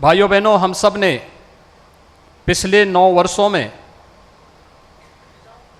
भाइयों बहनों, हम सब ने पिछले 9 वर्षों में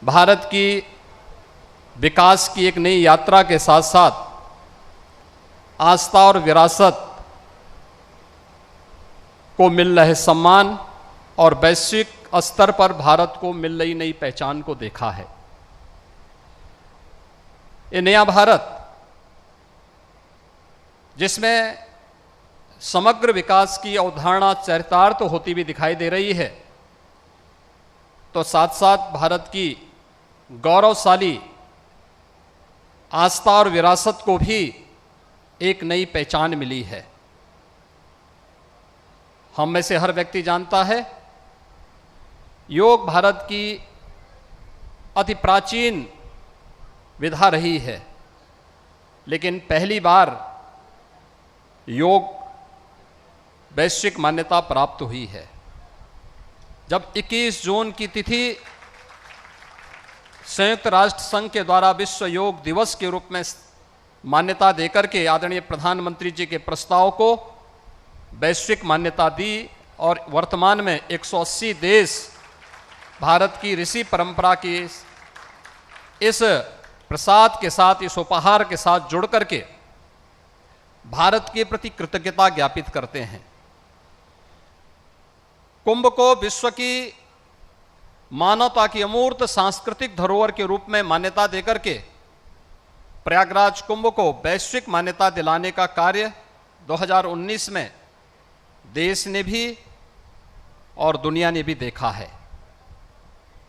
भारत की विकास की एक नई यात्रा के साथ साथ आस्था और विरासत को मिल रहे सम्मान और वैश्विक स्तर पर भारत को मिल रही नई पहचान को देखा है। ये नया भारत जिसमें समग्र विकास की अवधारणा चरितार्थ होती हुई दिखाई दे रही है, तो साथ साथ भारत की गौरवशाली आस्था और विरासत को भी एक नई पहचान मिली है। हम में से हर व्यक्ति जानता है, योग भारत की अति प्राचीन विधा रही है, लेकिन पहली बार योग वैश्विक मान्यता प्राप्त हुई है। जब 21 जून की तिथि संयुक्त राष्ट्र संघ के द्वारा विश्व योग दिवस के रूप में मान्यता देकर के आदरणीय प्रधानमंत्री जी के प्रस्ताव को वैश्विक मान्यता दी और वर्तमान में 180 देश भारत की ऋषि परंपरा की इस प्रसाद के साथ, इस उपहार के साथ जुड़ करके भारत के प्रति कृतज्ञता ज्ञापित करते हैं। कुंभ को विश्व की मानवता की अमूर्त सांस्कृतिक धरोहर के रूप में मान्यता देकर के प्रयागराज कुंभ को वैश्विक मान्यता दिलाने का कार्य 2019 में देश ने भी और दुनिया ने भी देखा है।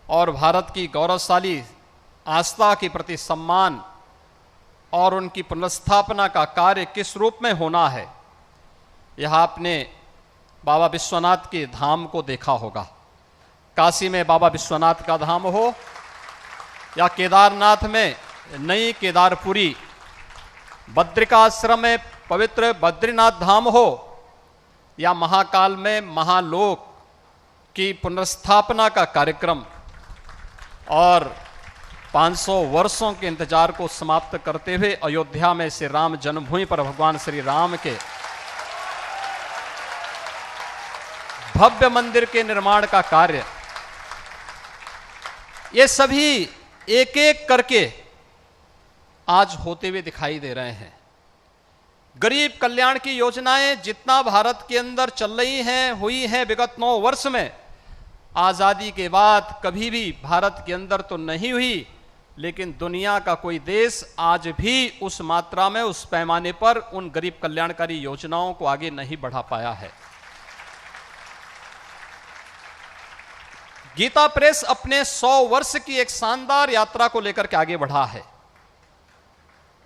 और भारत की गौरवशाली आस्था के प्रति सम्मान और उनकी पुनर्स्थापना का कार्य किस रूप में होना है, यह आपने बाबा विश्वनाथ के धाम को देखा होगा। काशी में बाबा विश्वनाथ का धाम हो या केदारनाथ में नई केदारपुरी, बद्रिकाश्रम में पवित्र बद्रीनाथ धाम हो या महाकाल में महालोक की पुनर्स्थापना का कार्यक्रम, और 500 वर्षों के इंतजार को समाप्त करते हुए अयोध्या में श्री राम जन्मभूमि पर भगवान श्री राम के भव्य मंदिर के निर्माण का कार्य, ये सभी एक एक करके आज होते हुए दिखाई दे रहे हैं। गरीब कल्याण की योजनाएं जितना भारत के अंदर चल रही हैं, हुई हैं विगत 9 वर्ष में, आजादी के बाद कभी भी भारत के अंदर तो नहीं हुई, लेकिन दुनिया का कोई देश आज भी उस मात्रा में, उस पैमाने पर उन गरीब कल्याणकारी योजनाओं को आगे नहीं बढ़ा पाया है। गीता प्रेस अपने 100 वर्ष की एक शानदार यात्रा को लेकर के आगे बढ़ा है,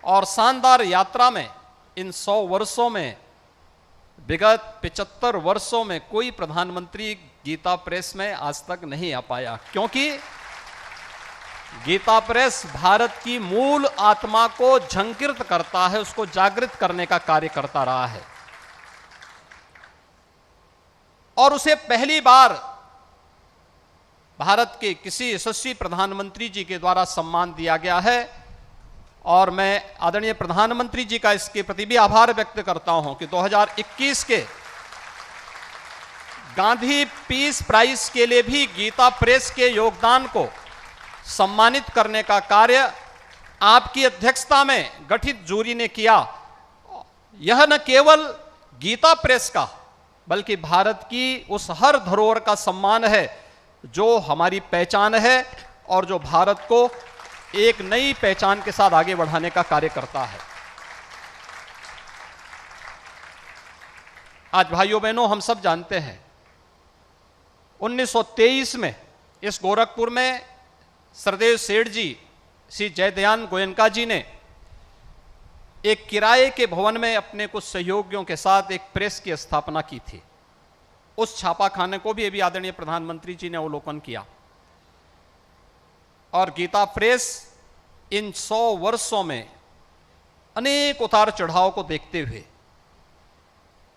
और शानदार यात्रा में इन 100 वर्षों में विगत 75 वर्षों में कोई प्रधानमंत्री गीता प्रेस में आज तक नहीं आ पाया, क्योंकि गीता प्रेस भारत की मूल आत्मा को झंकृत करता है, उसको जागृत करने का कार्य करता रहा है। और उसे पहली बार भारत के किसी यशस्वी प्रधानमंत्री जी के द्वारा सम्मान दिया गया है, और मैं आदरणीय प्रधानमंत्री जी का इसके प्रति भी आभार व्यक्त करता हूं कि 2021 के गांधी पीस प्राइज के लिए भी गीता प्रेस के योगदान को सम्मानित करने का कार्य आपकी अध्यक्षता में गठित जूरी ने किया। यह न केवल गीता प्रेस का, बल्कि भारत की उस हर धरोहर का सम्मान है जो हमारी पहचान है और जो भारत को एक नई पहचान के साथ आगे बढ़ाने का कार्य करता है। आज भाइयों बहनों, हम सब जानते हैं 1923 में इस गोरखपुर में सरदेव सेठ जी, श्री जयदयान गोयनका जी ने एक किराए के भवन में अपने कुछ सहयोगियों के साथ एक प्रेस की स्थापना की थी। उस छापाखाने को भी अभी आदरणीय प्रधानमंत्री जी ने अवलोकन किया, और गीता प्रेस इन 100 वर्षों में अनेक उतार चढ़ाव को देखते हुए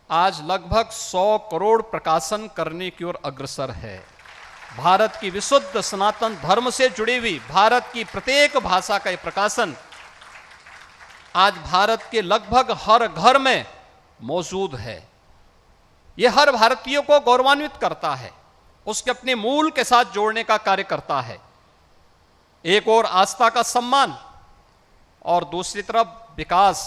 आज लगभग 100 करोड़ प्रकाशन करने की ओर अग्रसर है। भारत की विशुद्ध सनातन धर्म से जुड़ी हुई भारत की प्रत्येक भाषा का यह प्रकाशन आज भारत के लगभग हर घर में मौजूद है। ये हर भारतीय को गौरवान्वित करता है, उसके अपने मूल के साथ जोड़ने का कार्य करता है। एक और आस्था का सम्मान और दूसरी तरफ विकास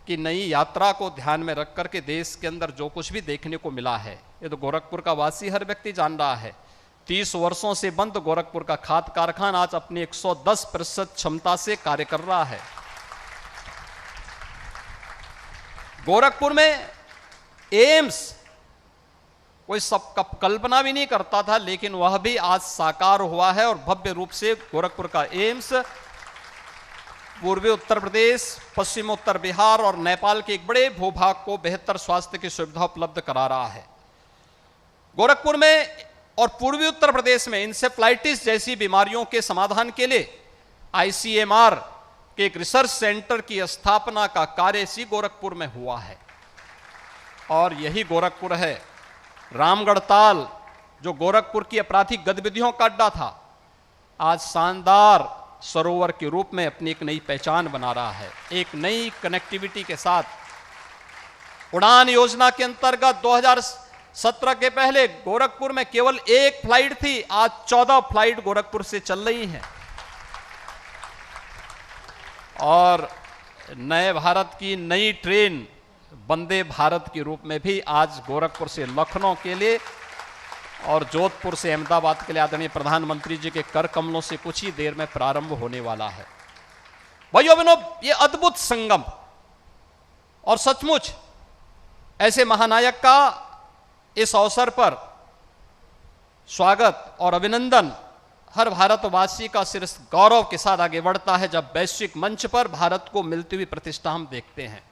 की नई यात्रा को ध्यान में रख करके देश के अंदर जो कुछ भी देखने को मिला है, ये तो गोरखपुर का वासी हर व्यक्ति जान रहा है। 30 वर्षों से बंद गोरखपुर का खाद कारखाना आज अपनी 110% क्षमता से कार्य कर रहा है। गोरखपुर में एम्स कोई सब कल्पना भी नहीं करता था, लेकिन वह भी आज साकार हुआ है और भव्य रूप से गोरखपुर का एम्स पूर्वी उत्तर प्रदेश, पश्चिम उत्तर बिहार और नेपाल के एक बड़े भूभाग को बेहतर स्वास्थ्य की सुविधा उपलब्ध करा रहा है। गोरखपुर में और पूर्वी उत्तर प्रदेश में इंसेफ्लाइटिस जैसी बीमारियों के समाधान के लिए ICMR के एक रिसर्च सेंटर की स्थापना का कार्य इसी गोरखपुर में हुआ है। और यही गोरखपुर है रामगढ़ ताल, जो गोरखपुर की आपराधिक गतिविधियों का अड्डा था, आज शानदार सरोवर के रूप में अपनी एक नई पहचान बना रहा है। एक नई कनेक्टिविटी के साथ उड़ान योजना के अंतर्गत 2017 के पहले गोरखपुर में केवल 1 फ्लाइट थी, आज 14 फ्लाइट गोरखपुर से चल रही हैं। और नए भारत की नई ट्रेन वंदे भारत के रूप में भी आज गोरखपुर से लखनऊ के लिए और जोधपुर से अहमदाबाद के लिए आदरणीय प्रधानमंत्री जी के कर कमलों से कुछ ही देर में प्रारंभ होने वाला है। भाइयों बहनों, ये अद्भुत संगम और सचमुच ऐसे महानायक का इस अवसर पर स्वागत और अभिनंदन हर भारतवासी का सिर गौरव के साथ आगे बढ़ता है जब वैश्विक मंच पर भारत को मिलती हुई प्रतिष्ठा हम देखते हैं।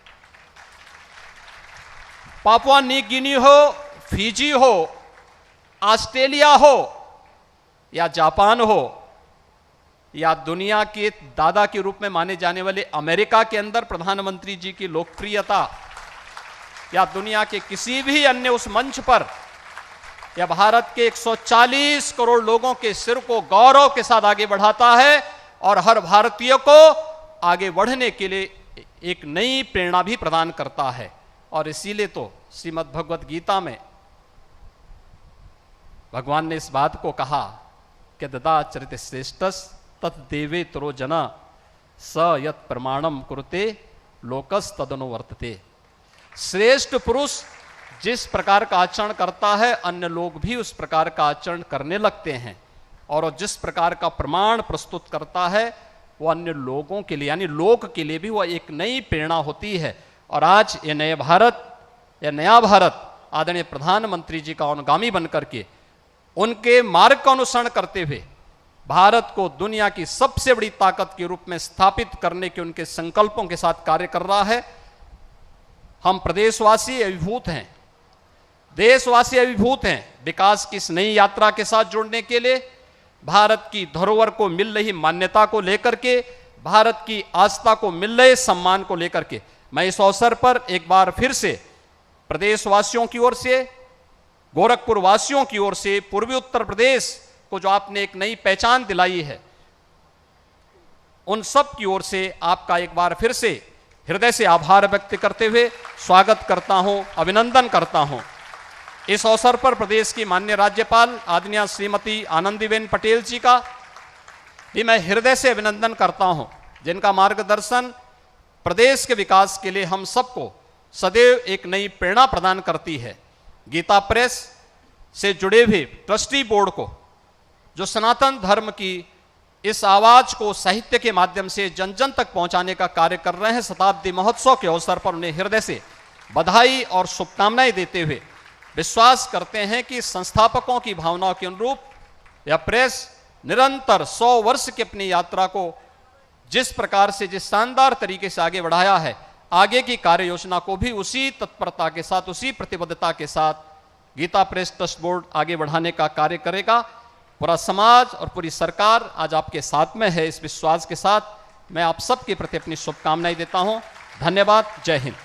पापुआ न्यू गिनी हो, फिजी हो, ऑस्ट्रेलिया हो या जापान हो या दुनिया के दादा के रूप में माने जाने वाले अमेरिका के अंदर प्रधानमंत्री जी की लोकप्रियता या दुनिया के किसी भी अन्य उस मंच पर या भारत के 140 करोड़ लोगों के सिर को गौरव के साथ आगे बढ़ाता है और हर भारतीय को आगे बढ़ने के लिए एक नई प्रेरणा भी प्रदान करता है। और इसीलिए तो श्रीमद् भगवत गीता में भगवान ने इस बात को कहा कि ददा चरित श्रेष्ठस तत्देवे तरो जना स यत प्रमाणम कुरुते लोकस तदनुवर्तते। श्रेष्ठ पुरुष जिस प्रकार का आचरण करता है, अन्य लोग भी उस प्रकार का आचरण करने लगते हैं और जिस प्रकार का प्रमाण प्रस्तुत करता है वो अन्य लोगों के लिए यानी लोक के लिए भी वह एक नई प्रेरणा होती है। और आज ये नए भारत या नया भारत आदरणीय प्रधानमंत्री जी का अनुगामी बनकर के उनके मार्ग का अनुसरण करते हुए भारत को दुनिया की सबसे बड़ी ताकत के रूप में स्थापित करने के उनके संकल्पों के साथ कार्य कर रहा है। हम प्रदेशवासी अभिभूत हैं, देशवासी अभिभूत हैं विकास की इस नई यात्रा के साथ जुड़ने के लिए, भारत की धरोहर को मिल रही मान्यता को लेकर के, भारत की आस्था को मिल रहे सम्मान को लेकर के मैं इस अवसर पर एक बार फिर से प्रदेशवासियों की ओर से, गोरखपुर वासियों की ओर से, पूर्वी उत्तर प्रदेश को जो आपने एक नई पहचान दिलाई है, उन सब की ओर से आपका एक बार फिर से हृदय से आभार व्यक्त करते हुए स्वागत करता हूं, अभिनंदन करता हूं। इस अवसर पर प्रदेश की माननीय राज्यपाल आदरणीय श्रीमती आनंदीबेन पटेल जी का भी मैं हृदय से अभिनंदन करता हूं, जिनका मार्गदर्शन प्रदेश के विकास के लिए हम सबको सदैव एक नई प्रेरणा प्रदान करती है। गीता प्रेस से जुड़े हुए ट्रस्टी बोर्ड को जो सनातन धर्म की इस आवाज को साहित्य के माध्यम से जन जन तक पहुंचाने का कार्य कर रहे हैं, शताब्दी महोत्सव के अवसर पर उन्हें हृदय से बधाई और शुभकामनाएं देते हुए विश्वास करते हैं कि संस्थापकों की भावनाओं के अनुरूप यह प्रेस निरंतर 100 वर्ष की अपनी यात्रा को जिस प्रकार से जिस शानदार तरीके से आगे बढ़ाया है, आगे की कार्य योजना को भी उसी तत्परता के साथ, उसी प्रतिबद्धता के साथ गीता प्रेस ट्रस्ट बोर्ड आगे बढ़ाने का कार्य करेगा। पूरा समाज और पूरी सरकार आज आपके साथ में है। इस विश्वास के साथ मैं आप सबके प्रति अपनी शुभकामनाएं देता हूं। धन्यवाद। जय हिंद।